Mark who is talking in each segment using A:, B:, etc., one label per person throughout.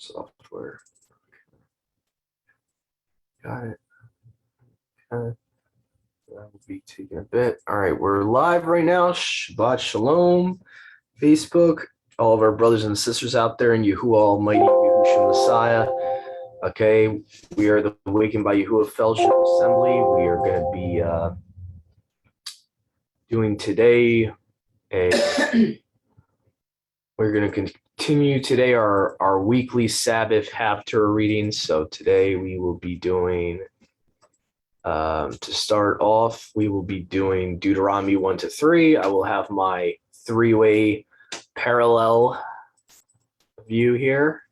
A: software. Got it. Okay. That will be taking a bit. All right, we're live right now. Shabbat Shalom, Facebook, all of our brothers and sisters out there in Yahuwah Almighty, Yahushua Messiah. Okay, we are the Awakened by Yahuwah Fellowship Assembly. We are going to be doing today we're going to continue today our weekly Sabbath Haftarah readings. So today we will be doing, to start off, we will be doing Deuteronomy 1-3. I will have my three-way parallel view here.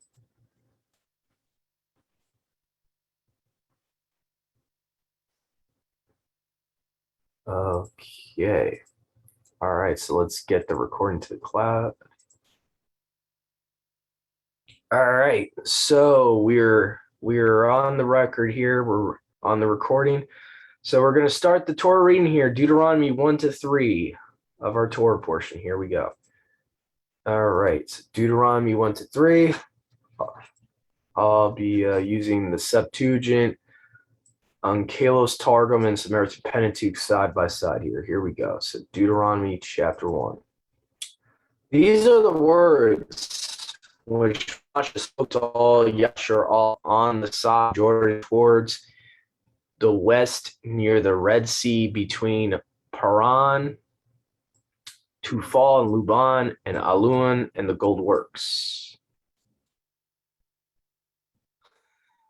A: Okay. All right, so let's get the recording to the cloud. All right, so we're on the record here. We're on the recording. So we're going to start the Torah reading here, Deuteronomy 1-3 of our Torah portion. Here we go. All right, so Deuteronomy 1-3. I'll be using the Septuagint, Onkelos Targum, and Samaritan Pentateuch side by side here. Here we go. So Deuteronomy chapter 1. These are the words which Moshe spoke to all Yasharal on the side of Jordan towards the west near the Red Sea between Paran, Tufal, and Luban, and Alun, and the gold works.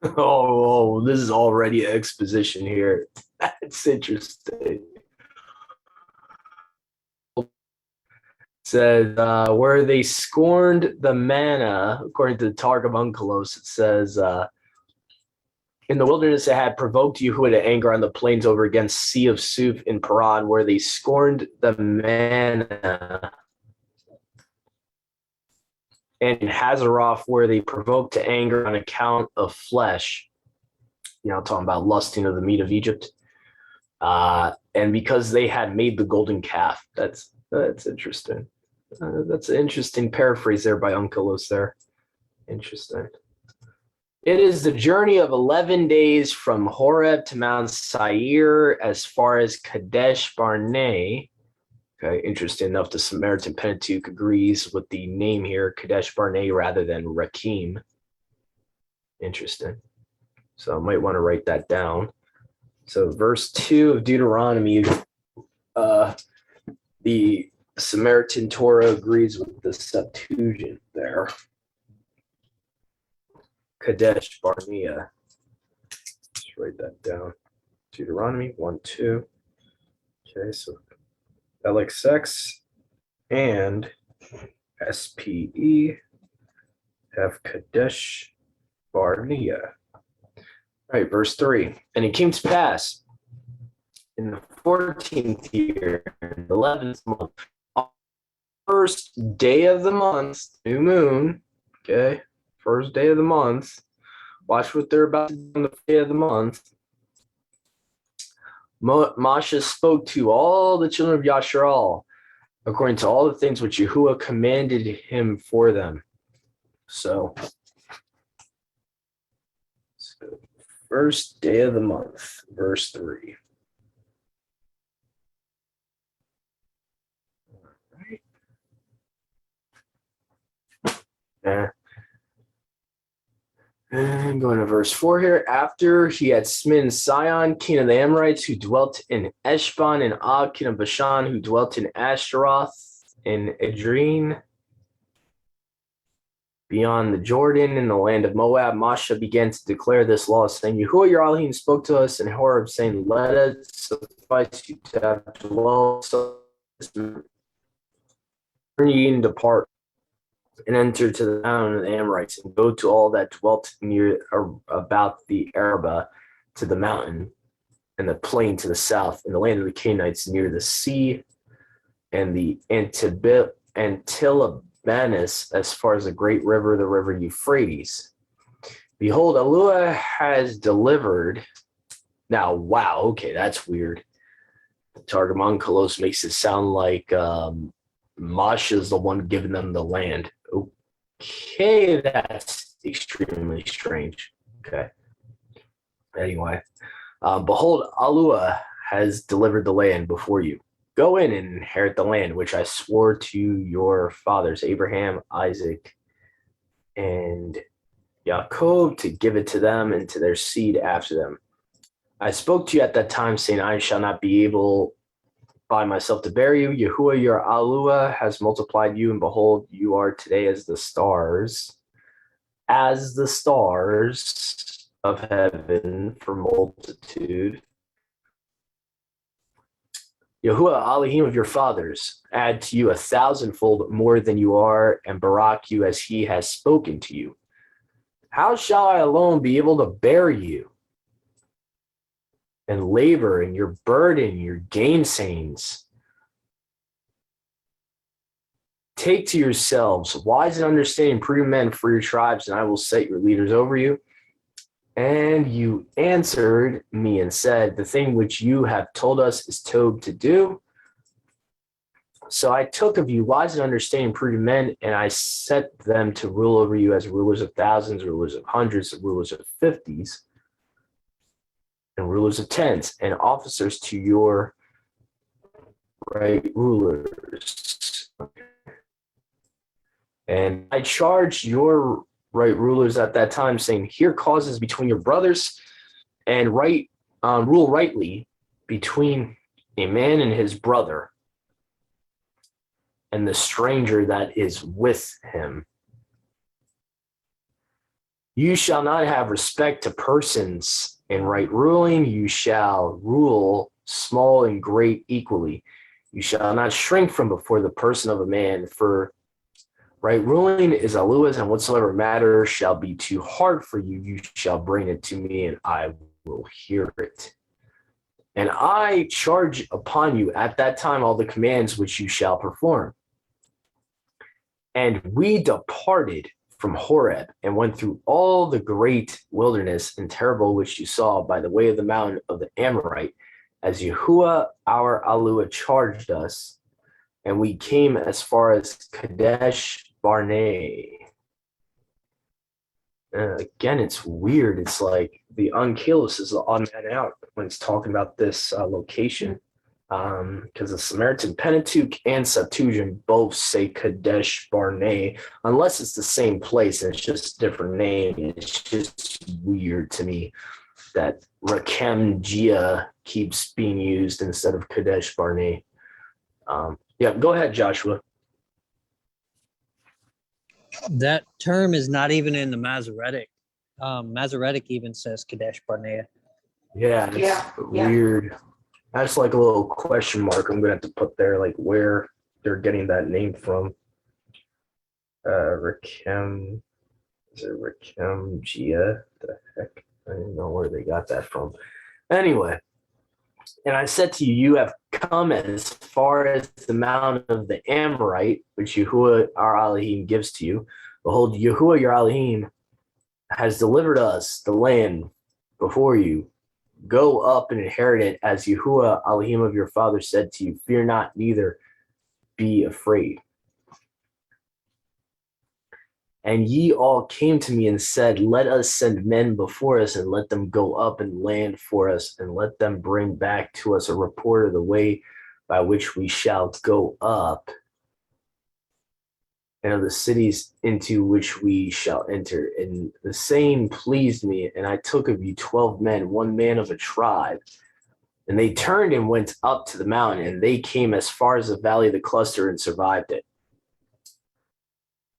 A: Oh, this is already an exposition here. That's interesting. Says where they scorned the manna, according to the Targum Onkelos, it says in the wilderness it had provoked Yahuwah to anger on the plains over against Sea of Suf in Paran, where they scorned the manna, and in Hazeroth, where they provoked to anger on account of flesh. You know, talking about lusting of the meat of Egypt, and because they had made the golden calf. That's interesting. That's an interesting paraphrase there by Onkelos there. Interesting. It is the journey of 11 days from Horeb to Mount Seir as far as Kadesh Barnea. Okay, interesting enough, the Samaritan Pentateuch agrees with the name here, Kadesh Barnea, rather than Rakim. Interesting. So I might want to write that down. So verse 2 of Deuteronomy, the Samaritan Torah agrees with the Septuagint there. Kadesh Barnea. Let's write that down. Deuteronomy 1-2. Okay, so LXX and SPE have Kadesh Barnea. All right, verse 3. And it came to pass in the 14th year, in the 11th month, first day of the month, new moon, okay, first day of the month, watch what they're about to do on the day of the month. Moshe spoke to all the children of Yasharal, according to all the things which Yahuwah commanded him for them. So first day of the month, verse 3. And going to verse 4 here. After he had smitten Sihon, king of the Amorites, who dwelt in Eshban, and Og, king of Bashan, who dwelt in Ashtaroth, in Edrene, beyond the Jordan, in the land of Moab, Moshe began to declare this law, saying, Yahuwah your Elohim spoke to us in Horeb, saying, let it suffice you to have dwelt, so turn ye and depart, and enter to the town of the Amorites, and go to all that dwelt near about the Arabah, to the mountain and the plain to the south, in the land of the Canaanites near the sea, and the Antilobanus, as far as the great river, the river Euphrates. Behold, Eluah has delivered. Now, wow, okay, that's weird. The Targum Onkelos makes it sound like Moshe is the one giving them the land. Okay, that's extremely strange. Okay. Anyway, behold, Alua has delivered the land before you. Go in and inherit the land which I swore to your fathers, Abraham, Isaac, and Jacob, to give it to them and to their seed after them. I spoke to you at that time, saying, I shall not be able by myself to bear you. Yahuwah your Alua has multiplied you, and behold, you are today as the stars of heaven for multitude. Yahuwah Elohim of your fathers add to you 1,000-fold more than you are, and barak you as he has spoken to you. How shall I alone be able to bear you and labor and your burden, your gainsayings? Take to yourselves wise and understanding prudent men for your tribes, and I will set your leaders over you. And you answered me and said, the thing which you have told us is Tob to do. So I took of you wise and understanding prudent men, and I set them to rule over you as rulers of thousands, rulers of hundreds, rulers of fifties, and rulers of tens, and officers to your right rulers. And I charged your right rulers at that time, saying, hear causes between your brothers, and rule rightly between a man and his brother, and the stranger that is with him. You shall not have respect to persons in right ruling. You shall rule small and great equally. You shall not shrink from before the person of a man, for right ruling is Alua's, and whatsoever matter shall be too hard for you, you shall bring it to me, and I will hear it. And I charge upon you at that time all the commands which you shall perform. And we departed from Horeb and went through all the great wilderness and terrible which you saw by the way of the mountain of the Amorite, as Yahuwah our Alua charged us, and we came as far as Kadesh Barnea. Again, it's weird. It's like the Onkelos is the odd man out when it's talking about this location, because the Samaritan Pentateuch and Septuagint both say Kadesh Barnea, unless it's the same place and it's just a different name. It's just weird to me that Rakem Gia keeps being used instead of Kadesh Barnea. Yeah, go ahead, Joshua.
B: That term is not even in the Masoretic. Masoretic even says Kadesh Barnea.
A: Yeah, it's weird. That's like a little question mark I'm gonna have to put there, like where they're getting that name from. Rakem, is it Rakem Gia? The heck? I don't know where they got that from. Anyway, and I said to you, you have come as far as the mount of the Amorite, which Yahuwah our Elohim gives to you. Behold, Yahuwah your Elohim has delivered us the land before you. Go up and inherit it, as Yahuwah Elohim of your father said to you. Fear not, neither be afraid. And ye all came to me and said, let us send men before us, and let them go up and land for us, and let them bring back to us a report of the way by which we shall go up, and of the cities into which we shall enter. And the saying pleased me, and I took of you 12 men, one man of a tribe. And they turned and went up to the mountain, and they came as far as the valley of the cluster and survived it.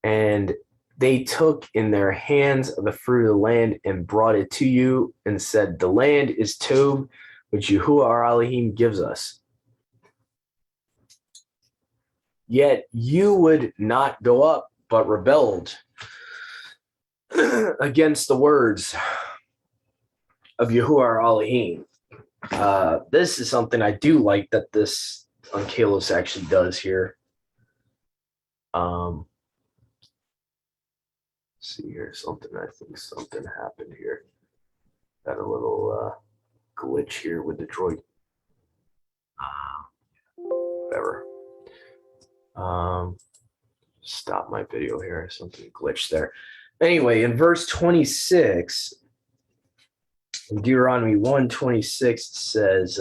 A: And they took in their hands of the fruit of the land and brought it to you and said, the land is Tob, which Yahuwah our Elohim gives us. Yet you would not go up, but rebelled against the words of Yahuwah our Elohim. This is something I do like that this Onkelos actually does here. See here, I think something happened here. Got a little glitch here with the droid. Whatever. Stop my video here. Something glitched there. Anyway, in verse 26, in Deuteronomy 1:26 says,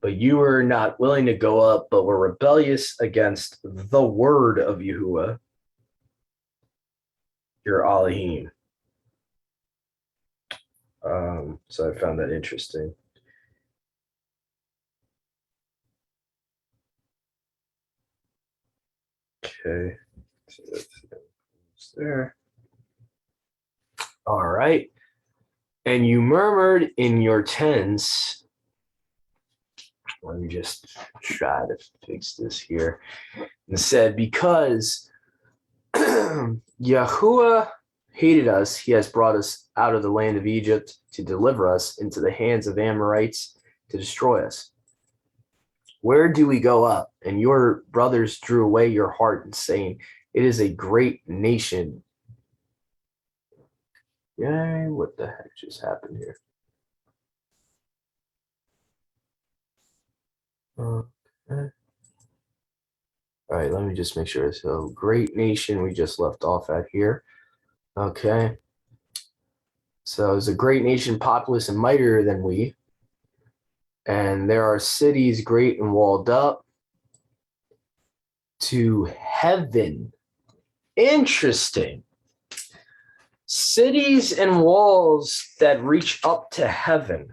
A: but you were not willing to go up, but were rebellious against the word of Yahuwah, your Elohim. So I found that interesting. Okay, so that's there. All right. And you murmured in your tents. Let me just try to fix this here. And said, because Yahuwah hated us, he has brought us out of the land of Egypt to deliver us into the hands of Amorites to destroy us. Where do we go up? And your brothers drew away your heart and saying, it is a great nation. Yay, what the heck just happened here? Okay. All right, let me just make sure. So, great nation, we just left off at here. Okay. So, it's a great nation, populous and mightier than we. And there are cities great and walled up to heaven. Interesting. Cities and walls that reach up to heaven.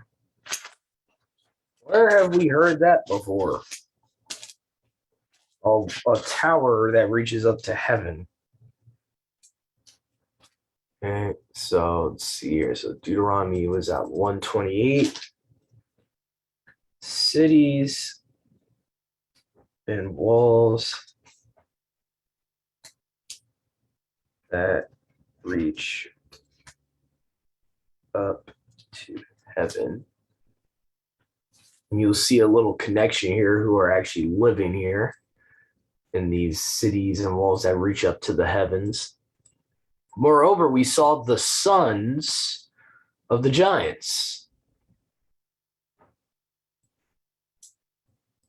A: Where have we heard that before? A tower that reaches up to heaven. Okay, so let's see here. So Deuteronomy was at 128. Cities and walls that reach up to heaven. And you'll see a little connection here who are actually living here in these cities and walls that reach up to the heavens. Moreover, we saw the sons of the giants.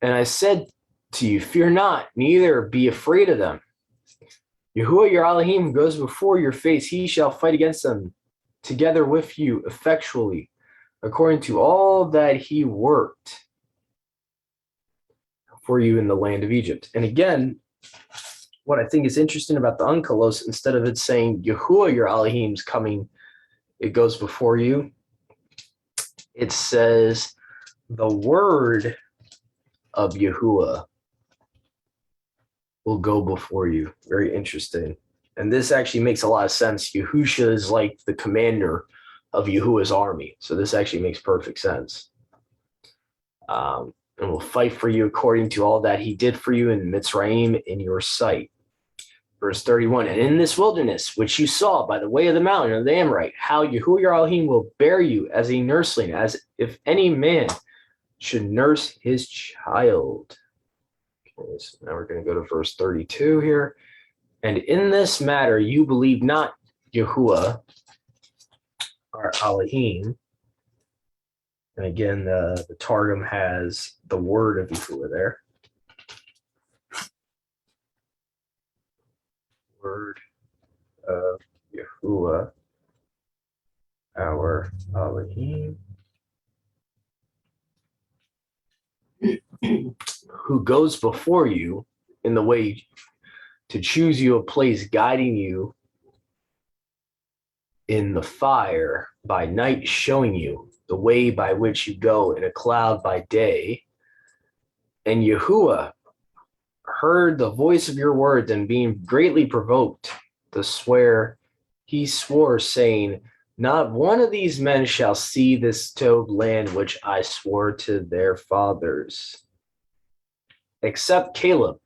A: And I said to you, fear not, neither be afraid of them. Yahuwah your Elohim goes before your face, he shall fight against them together with you effectually, according to all that he worked for you in the land of Egypt. And again, what I think is interesting about the Unkelos, instead of it saying Yahuwah your Elohim's coming, it goes before you. It says the word of Yahuwah will go before you. Very interesting. And this actually makes a lot of sense. Yahusha is like the commander of Yahuwah's army. So this actually makes perfect sense. And will fight for you according to all that he did for you in Mitzrayim in your sight. Verse 31, and in this wilderness, which you saw by the way of the mountain of the Amorite, how Yahuwah your Elohim will bear you as a nursling, as if any man should nurse his child. Okay, so now we're going to go to verse 32 here. And in this matter, you believe not Yahuwah, our Elohim. And again, the Targum has the word of Yahuwah there. Word of Yahuwah, our Elohim, who goes before you in the way to choose you a place, guiding you in the fire by night, showing you the way by which you go in a cloud by day. And Yahuwah heard the voice of your words, and being greatly provoked to swear, he swore, saying, not one of these men shall see this Tob land which I swore to their fathers, except Caleb,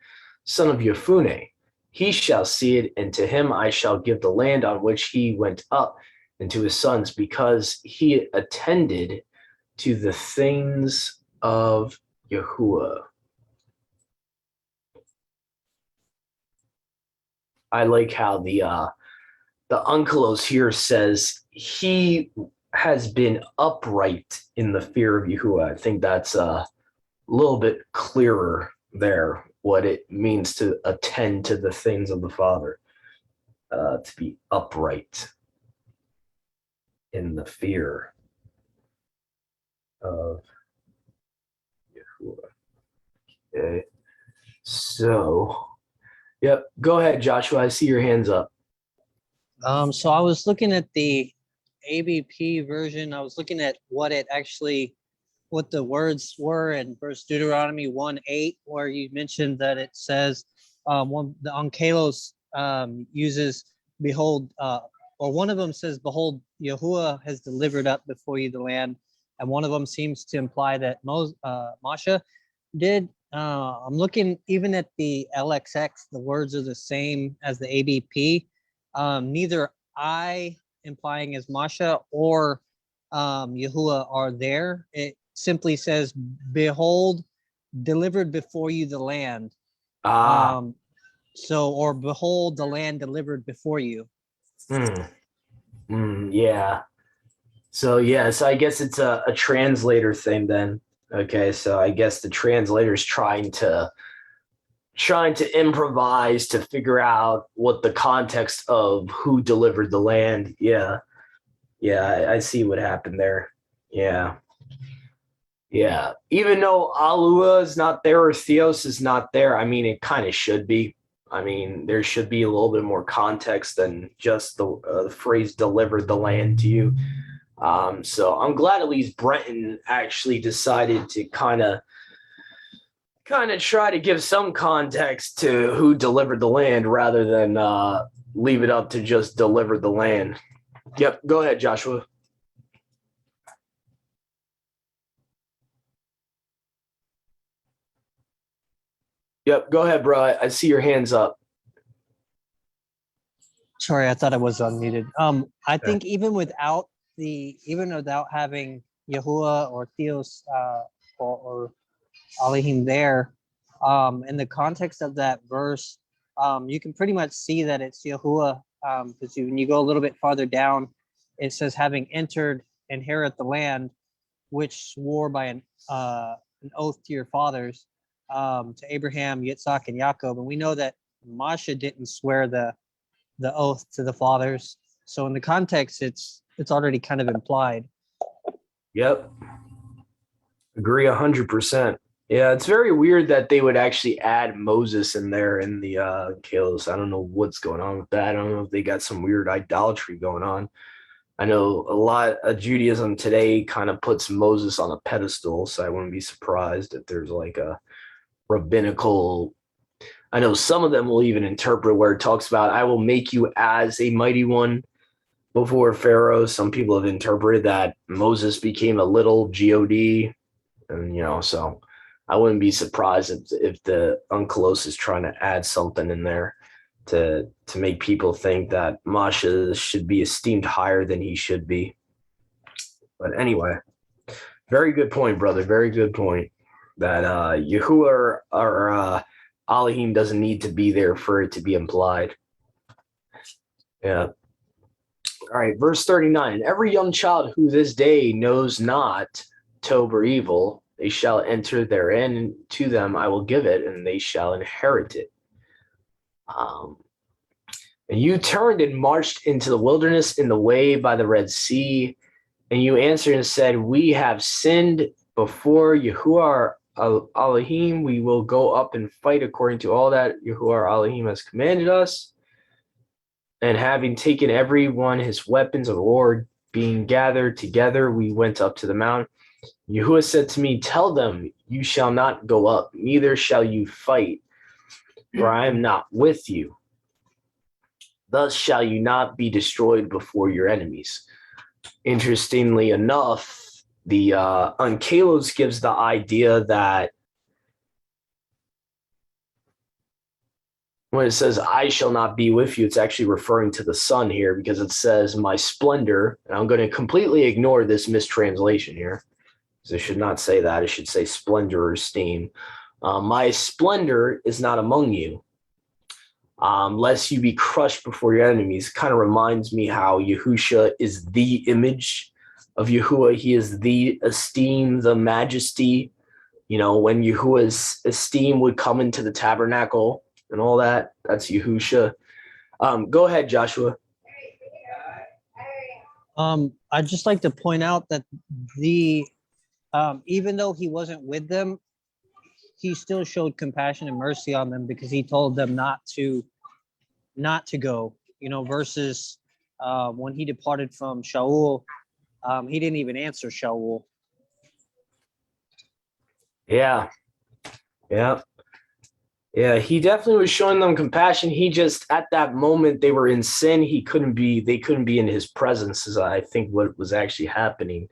A: son of Yefuneh. He shall see it, and to him I shall give the land on which he went up, and to his sons, because he attended to the things of Yahuwah. I like how the Unkelos here says he has been upright in the fear of Yahuwah. I think that's a little bit clearer there, what it means to attend to the things of the Father. to be upright in the fear of Yahuwah. Okay. So, yep. Go ahead, Joshua. I see your hands up.
B: So I was looking at the ABP version. I was looking at what the words were in verse Deuteronomy 1:8, where you mentioned that it says the Onkelos uses behold, or one of them says, behold, Yahuwah has delivered up before you the land. And one of them seems to imply that Masha did. I'm looking even at the LXX, the words are the same as the ABP. Neither I implying as Masha or Yahuwah are there. It simply says, behold, delivered before you the land. Or behold, the land delivered before you.
A: Yeah. So I guess it's a translator thing then. Okay, so I guess the translator's trying to improvise to figure out what the context of who delivered the land. Yeah. I see what happened there. Yeah. Even though Alua is not there or Theos is not there, I mean, it kind of should be. I mean, there should be a little bit more context than just the phrase "delivered the land to you." So I'm glad at least Brenton actually decided to kind of try to give some context to who delivered the land rather than leave it up to just deliver the land. Yep, go ahead, Joshua. Yep, go ahead, bro. I see your hands up.
B: Sorry, I thought I was unmuted. I think even without having Yahuwah or Theos or Elohim there, in the context of that verse, you can pretty much see that it's Yahuwah, because when you go a little bit farther down, it says, having entered, inherit the land, which swore by an oath to your fathers, to Abraham, Yitzhak, and Yaakov. And we know that Masha didn't swear the oath to the fathers. So in the context, it's already kind of implied.
A: Yep. Agree 100%. Yeah, it's very weird that they would actually add Moses in there in the Kalos. I don't know what's going on with that. I don't know if they got some weird idolatry going on. I know a lot of Judaism today kind of puts Moses on a pedestal, so I wouldn't be surprised if there's like a rabbinical. I know some of them will even interpret where it talks about, I will make you as a mighty one before Pharaoh. Some people have interpreted that Moses became a little God, and so I wouldn't be surprised if the Unkelos is trying to add something in there to make people think that Masha should be esteemed higher than he should be. But anyway, very good point, brother. Very good point. That Yahuwah or Elohim doesn't need to be there for it to be implied. Yeah. All right, verse 39. Every young child who this day knows not Tob or evil, they shall enter therein, and to them I will give it, and they shall inherit it. And you turned and marched into the wilderness in the way by the Red Sea, and you answered and said, we have sinned before Yahuwah our Elohim. We will go up and fight according to all that Yahuwah our Elohim has commanded us. And having taken every one his weapons of war, being gathered together, we went up to the mount. Yahuwah said to me, tell them, you shall not go up, neither shall you fight, for I am not with you. Thus shall you not be destroyed before your enemies. Interestingly enough, the Unkelos gives the idea that when it says, I shall not be with you, it's actually referring to the sun here, because it says, my splendor, and I'm going to completely ignore this mistranslation here, because it should not say that. It should say splendor or esteem. My splendor is not among you, lest you be crushed before your enemies. Kind of reminds me how Yahusha is the image of Yahuwah. He is the esteem, the majesty. When Yahuwah's esteem would come into the tabernacle and all that, that's Yahusha. Go ahead, Joshua.
B: I'd just like to point out that the even though he wasn't with them, he still showed compassion and mercy on them because he told them not to go. Versus when he departed from Shaul, he didn't even answer Shaul.
A: Yeah. He definitely was showing them compassion. He just, at that moment, they were in sin. They couldn't be in his presence, is I think what was actually happening,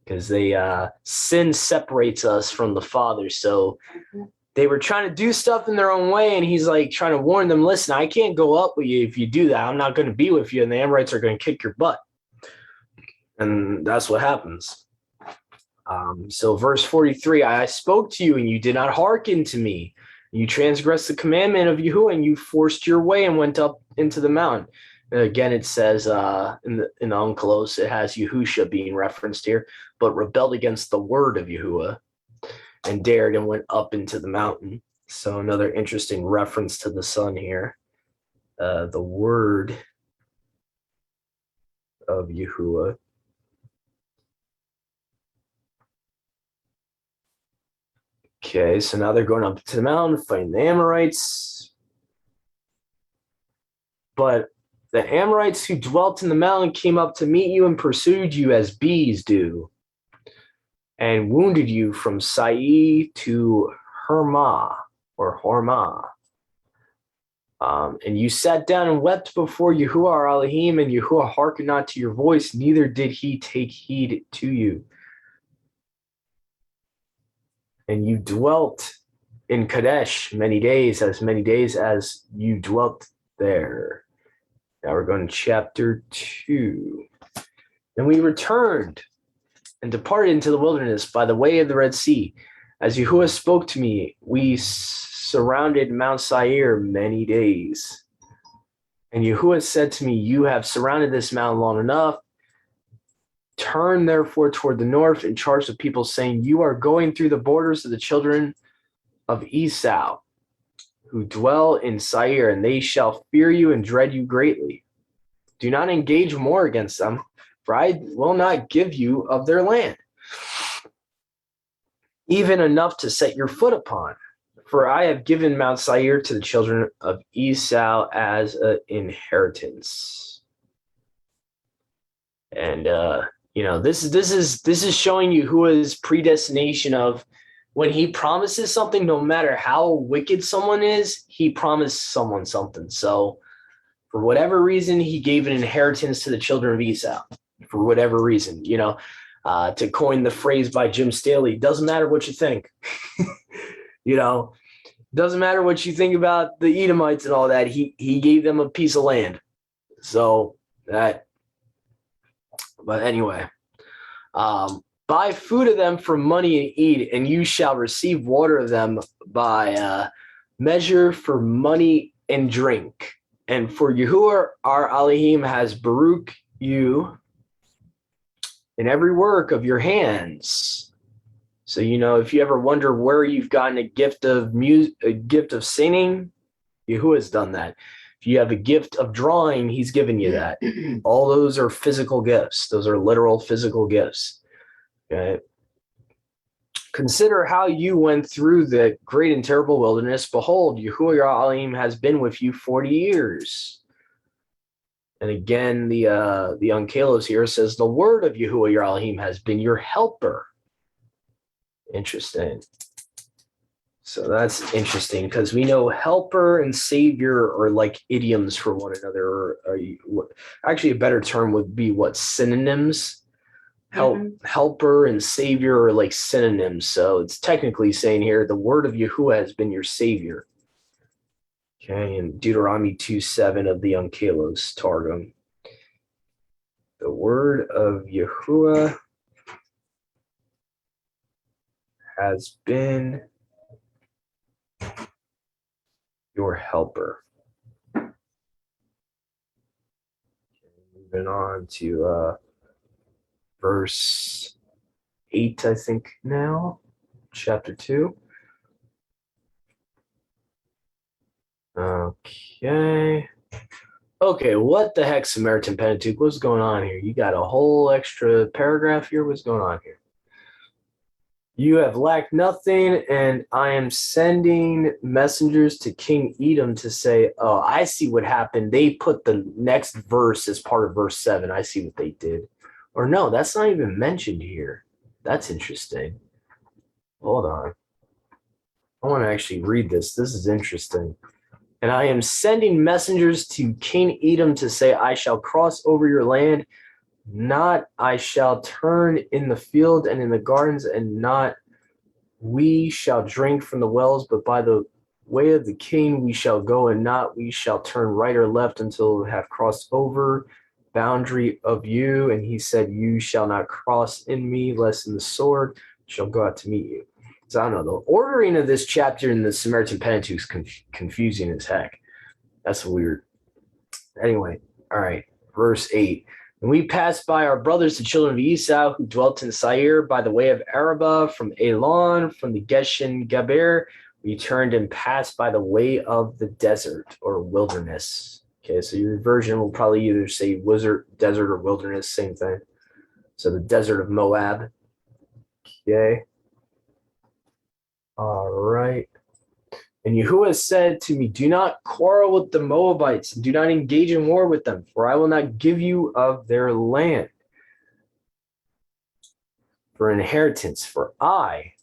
A: because sin separates us from the Father. So they were trying to do stuff in their own way, and he's like trying to warn them, listen, I can't go up with you if you do that. I'm not going to be with you, and the Amorites are going to kick your butt. And that's what happens. So verse 43, I spoke to you and you did not hearken to me. You transgressed the commandment of Yahuwah and you forced your way and went up into the mountain. And again, it says in the Onkelos, it has Yahusha being referenced here, but rebelled against the word of Yahuwah and dared and went up into the mountain. So another interesting reference to the Son here. The word of Yahuwah. Okay, so now they're going up to the mountain, fighting the Amorites. But the Amorites who dwelt in the mountain came up to meet you and pursued you as bees do, and wounded you from Sai to Hormah. And you sat down and wept before Yahuwah our Elohim, and Yahuwah hearkened not to your voice, neither did he take heed to you. And you dwelt in Kadesh many days as you dwelt there. Now we're going to chapter 2. And we returned and departed into the wilderness by the way of the Red Sea. As Yahuwah spoke to me, we surrounded Mount Seir many days. And Yahuwah said to me, you have surrounded this mountain long enough. Turn therefore toward the north and charge the people, saying, you are going through the borders of the children of Esau, who dwell in Seir, and they shall fear you and dread you greatly. Do not engage war against them, for I will not give you of their land, even enough to set your foot upon. For I have given Mount Seir to the children of Esau as an inheritance. And this is showing you who is predestination of when he promises something, no matter how wicked someone is, he promised someone something. So for whatever reason, he gave an inheritance to the children of Esau. For whatever reason, to coin the phrase by Jim Staley, doesn't matter what you think. Doesn't matter what you think about the Edomites and all that. He gave them a piece of land. So that, but anyway, buy food of them for money and eat, and you shall receive water of them by measure for money and drink. And for Yahuwah our Elohim has Baruch you in every work of your hands. So, if you ever wonder where you've gotten a gift of singing, Yahuwah's done that. If you have a gift of drawing, he's given you that. All those are physical gifts. Those are literal physical gifts. Okay. Consider how you went through the great and terrible wilderness. Behold, Yahuwah your Elohim has been with you 40 years. And again, the Onkelos here says, the word of Yahuwah your Elohim has been your helper. Interesting. So that's interesting because we know helper and savior are like idioms for one another. Actually, a better term would be what? Synonyms? Helper and savior are like synonyms. So it's technically saying here, the word of Yahuwah has been your savior. Okay, in Deuteronomy 2:7 of the Onkelos Targum. The word of Yahuwah has been your helper. Moving on to verse 8, I think now, chapter 2. Okay. Okay, what the heck, Samaritan Pentateuch? What's going on here? You got a whole extra paragraph here. What's going on here? You have lacked nothing, and I am sending messengers to King Edom to say, oh, I see what happened. They put the next verse as part of verse 7. I see what they did. Or no, that's not even mentioned here. That's interesting. Hold on. I want to actually read this. This is interesting. And I am sending messengers to King Edom to say, I shall cross over your land, not I shall turn in the field and in the gardens, and not we shall drink from the wells, but by the way of the king we shall go, and not we shall turn right or left until we have crossed over boundary of you. And he said, you shall not cross in me, lest in the sword shall go out to meet you. So I don't know. The ordering of this chapter in the Samaritan Pentateuch is confusing as heck. That's weird. Anyway, all right. Verse 8. And we passed by our brothers, the children of Esau, who dwelt in Seir by the way of Arabah, from Elon, from the Geshen Geber. We turned and passed by the way of the desert or wilderness. Okay, so your version will probably either say wizard, desert, or wilderness, same thing. So the desert of Moab. Okay. All right. And Yahuwah said to me, do not quarrel with the Moabites, and do not engage in war with them, for I will not give you of their land for inheritance, for I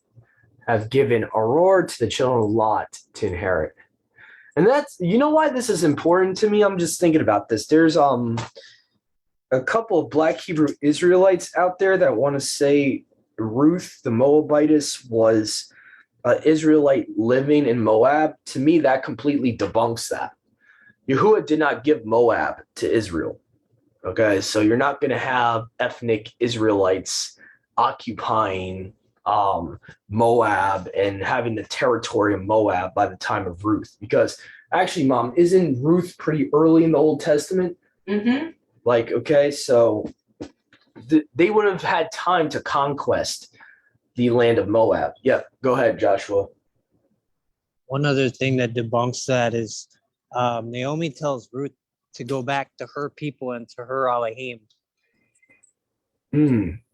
A: have given Aror to the children of Lot to inherit. And that's, you know why this is important to me? I'm just thinking about this. There's a couple of Black Hebrew Israelites out there that want to say Ruth the Moabitess was Israelite living in Moab. To me, that completely debunks that. Yahuwah did not give Moab to Israel. Okay, so you're not going to have ethnic Israelites occupying Moab and having the territory of Moab by the time of Ruth. Because actually, Mom, isn't Ruth pretty early in the Old Testament?
C: Mm-hmm.
A: Like, okay, so they would have had time to conquest the land of Moab. Yeah, go ahead, Joshua.
B: One other thing that debunks that is Naomi tells Ruth to go back to her people and to her Elohim.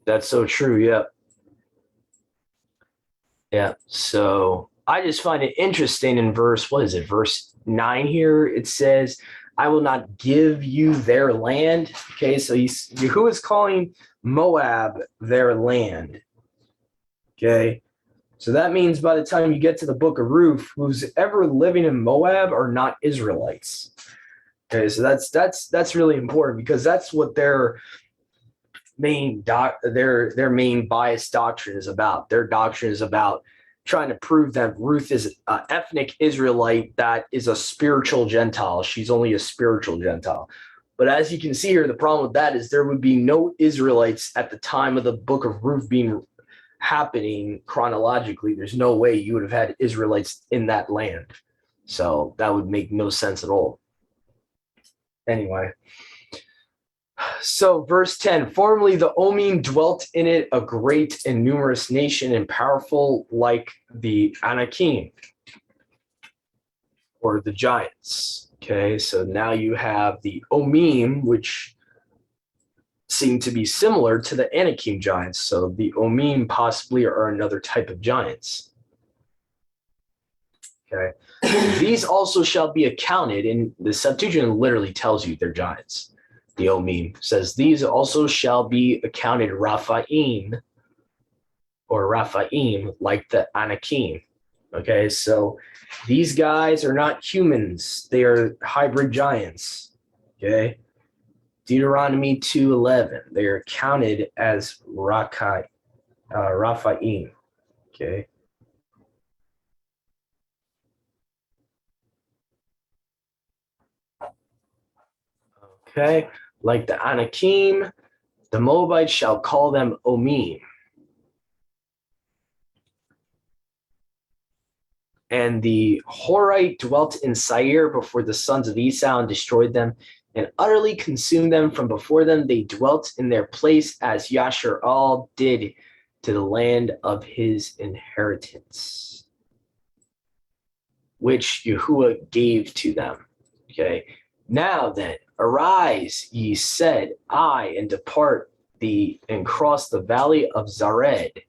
A: That's so true. Yeah. Yeah. So I just find it interesting in verse, what is it? Verse 9 here. It says, I will not give you their land. Okay. So Yahuwah is calling Moab their land. Okay. So that means by the time you get to the book of Ruth, who's ever living in Moab are not Israelites. Okay. So that's really important because that's what their main biased doctrine is about. Their doctrine is about trying to prove that Ruth is an ethnic Israelite that is a spiritual Gentile. She's only a spiritual Gentile. But as you can see here, the problem with that is there would be no Israelites at the time of the book of Ruth being happening chronologically. There's no way you would have had Israelites in that land. So that would make no sense at all. Anyway. So verse 10, formerly the Omim dwelt in it, a great and numerous nation and powerful like the Anakim or the giants. Okay, so now you have the Omim, which seem to be similar to the Anakim giants. So the Omim possibly are another type of giants. Okay, these also shall be accounted, and the Septuagint literally tells you they're giants. The Omim says, these also shall be accounted Raphaim or Raphaim, like the Anakim. Okay, so these guys are not humans. They are hybrid giants. Okay, Deuteronomy 2:11. They are counted as Raphaim. Okay. Okay, like the Anakim, the Moabites shall call them Omim. And the Horite dwelt in Seir before the sons of Esau and destroyed them and utterly consumed them from before them. They dwelt in their place as Yasharal did to the land of his inheritance, which Yahuwah gave to them. Okay, now then, Arise, ye said, I, and depart thee, and cross the valley of Zared.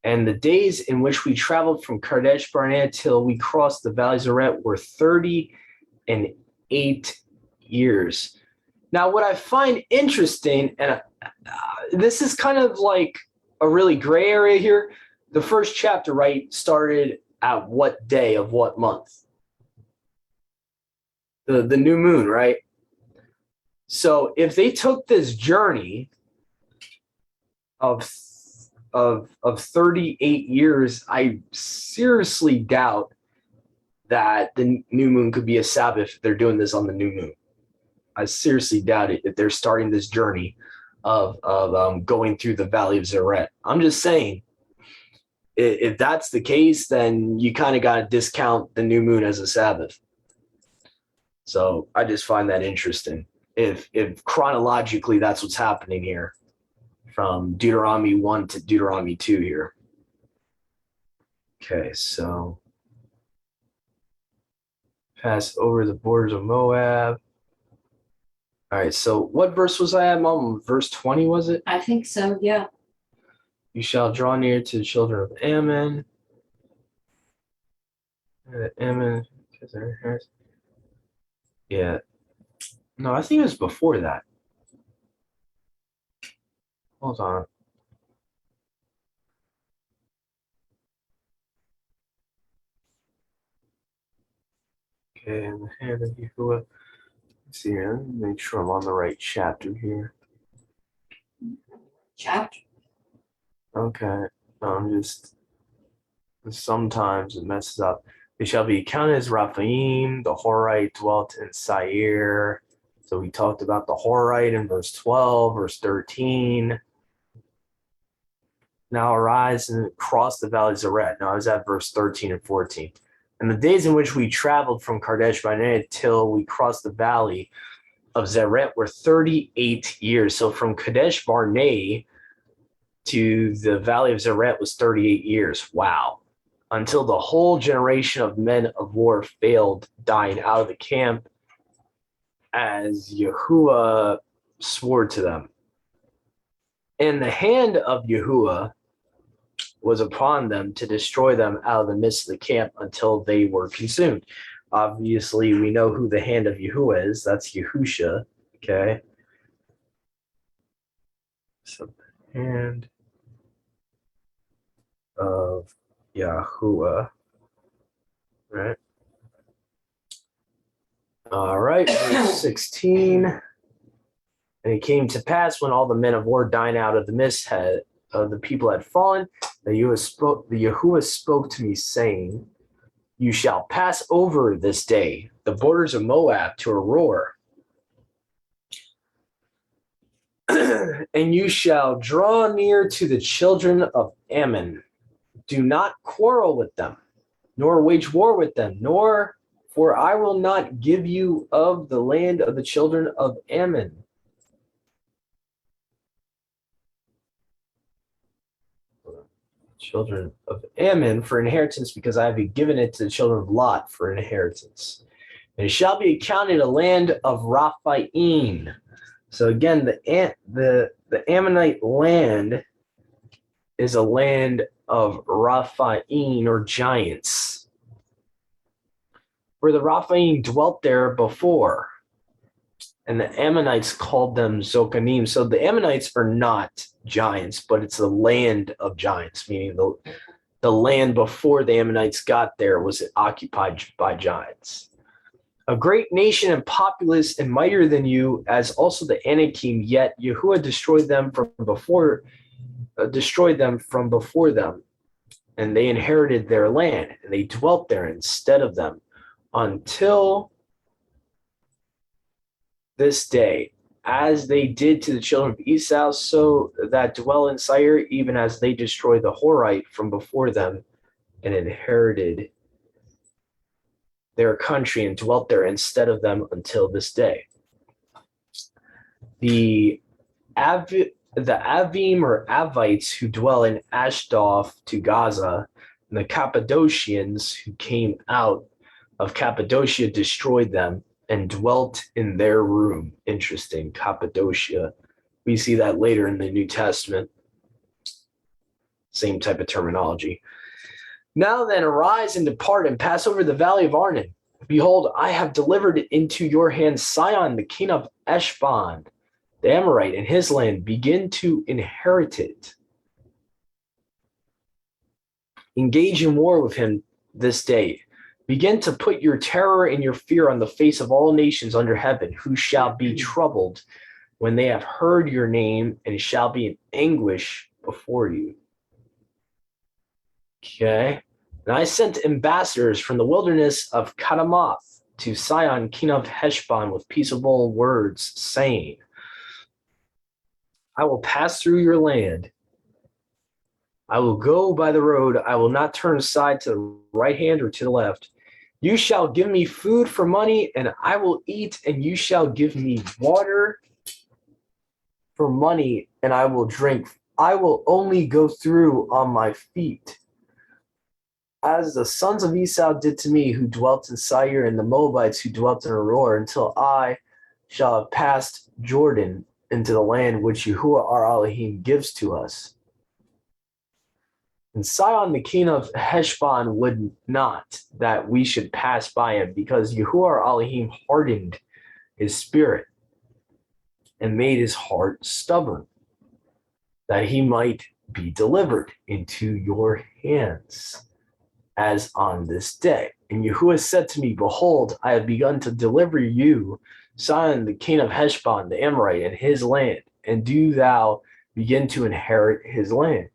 A: And the days in which we traveled from Kadesh Barnea till we crossed the valley of Zared were 38 years. Now, what I find interesting, and this is kind of like a really gray area here. The first chapter, right, started at what day of what month? The new moon, right? So if they took this journey of 38 years, I seriously doubt that the new moon could be a Sabbath if they're doing this on the new moon. I seriously doubt it if they're starting this journey of going through the valley of Zeret. I'm just saying, if that's the case, then you kind of got to discount the new moon as a Sabbath. So I just find that interesting. If chronologically that's what's happening here, from Deuteronomy 1 to Deuteronomy 2 here. Okay, so pass over the borders of Moab. All right, so what verse was I at, Mom? Verse 20, was it?
C: I think so, yeah.
A: You shall draw near to the children of Ammon. Ammon, yeah. No, I think it was before that. Hold on. Okay, in the hand of Yahuwah. Let's see here. Let me make sure I'm on the right chapter here.
C: Chapter.
A: Okay. Sometimes it messes up. They shall be counted as Raphaim. The Horite dwelt in Seir. So we talked about the Horite in verse 12, verse 13. Now arise and cross the valley of Zeret. Now I was at verse 13 and 14. And the days in which we traveled from Kadesh Barnea till we crossed the valley of Zeret were 38 years. So from Kadesh Barnea to the valley of Zeret was 38 years. Wow. Until the whole generation of men of war failed, dying out of the camp, as Yahuwah swore to them. And the hand of Yahuwah was upon them to destroy them out of the midst of the camp until they were consumed. Obviously, we know who the hand of Yahuwah is. That's Yahusha. Okay. So the hand of Yahuwah. Right. All right. Verse 16. And it came to pass when all the men of war dying out of the midst of the people had fallen, the Yahuwah spoke to me, saying, you shall pass over this day the borders of Moab to Aroer, and you shall draw near to the children of Ammon. Do not quarrel with them, nor wage war with them, for I will not give you of the land of the children of Ammon. Children of Ammon for inheritance, because I have given it to the children of Lot for inheritance. And it shall be accounted a land of Raphaim. So again, the Ammonite land is a land of Raphaim, or giants, where the Raphaim dwelt there before. And the Ammonites called them Zokanim. So the Ammonites are not giants, but it's the land of giants, meaning the land before the Ammonites got there was occupied by giants. A great nation and populous and mightier than you, as also the Anakim, yet Yahuwah destroyed them from before them, and they inherited their land, and they dwelt there instead of them until this day, as they did to the children of Esau, so that dwell in Seir, even as they destroyed the Horite from before them and inherited their country and dwelt there instead of them until this day. The Avim or Avites who dwell in Ashdod to Gaza, and the Cappadocians who came out of Cappadocia destroyed them and dwelt in their room. Interesting. Cappadocia. We see that later in the New Testament. Same type of terminology. Now then, arise and depart and pass over the valley of Arnon. Behold, I have delivered into your hand Sihon, the king of Heshbon, the Amorite, and his land. Begin to inherit it. Engage in war with him this day. Begin to put your terror and your fear on the face of all nations under heaven, who shall be troubled when they have heard your name, and shall be in anguish before you. Okay. And I sent ambassadors from the wilderness of Kadamoth to Sihon, king of Heshbon, with peaceable words, saying, I will pass through your land. I will go by the road. I will not turn aside to the right hand or to the left. You shall give me food for money, and I will eat, and you shall give me water for money, and I will drink. I will only go through on my feet, as the sons of Esau did to me, who dwelt in Seir, and the Moabites who dwelt in Aroer, until I shall have passed Jordan into the land which Yahuwah our Elohim gives to us. And Sihon, the king of Heshbon, would not that we should pass by him, because Yahuwah our Elohim hardened his spirit and made his heart stubborn, that he might be delivered into your hands, as on this day. And Yahuwah said to me, behold, I have begun to deliver you, Sihon, the king of Heshbon, the Amorite, and his land, and do thou begin to inherit his land.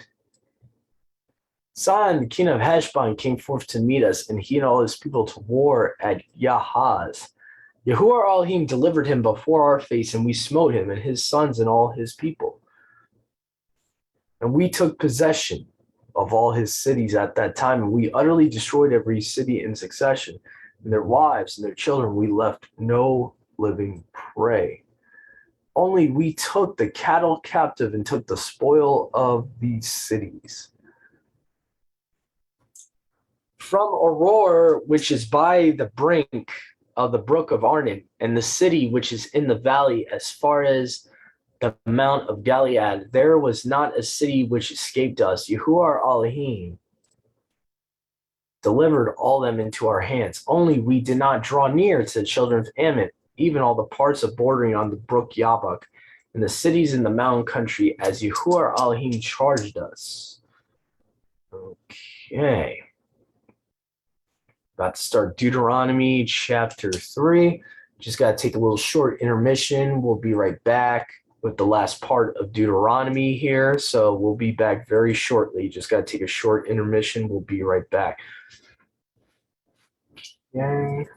A: Sihon, the king of Heshbon, came forth to meet us, and he and all his people to war at Yahaz. Yahuwah our Elohim delivered him before our face, and we smote him, and his sons, and all his people. And we took possession of all his cities at that time, and we utterly destroyed every city in succession, and their wives and their children. We left no living prey. Only we took the cattle captive and took the spoil of these cities. From Aroer, which is by the brink of the brook of Arnon, and the city which is in the valley as far as the mount of Gilead, there was not a city which escaped us. Yahuwah our Elohim delivered all them into our hands. Only we did not draw near to the children of Ammon, even all the parts of bordering on the brook Yabok, and the cities in the mountain country, as Yahuwah our Elohim charged us. Okay. About to start Deuteronomy chapter 3. Just got to take a little short intermission. We'll be right back with the last part of Deuteronomy here. So we'll be back very shortly. Just got to take a short intermission. We'll be right back. Okay.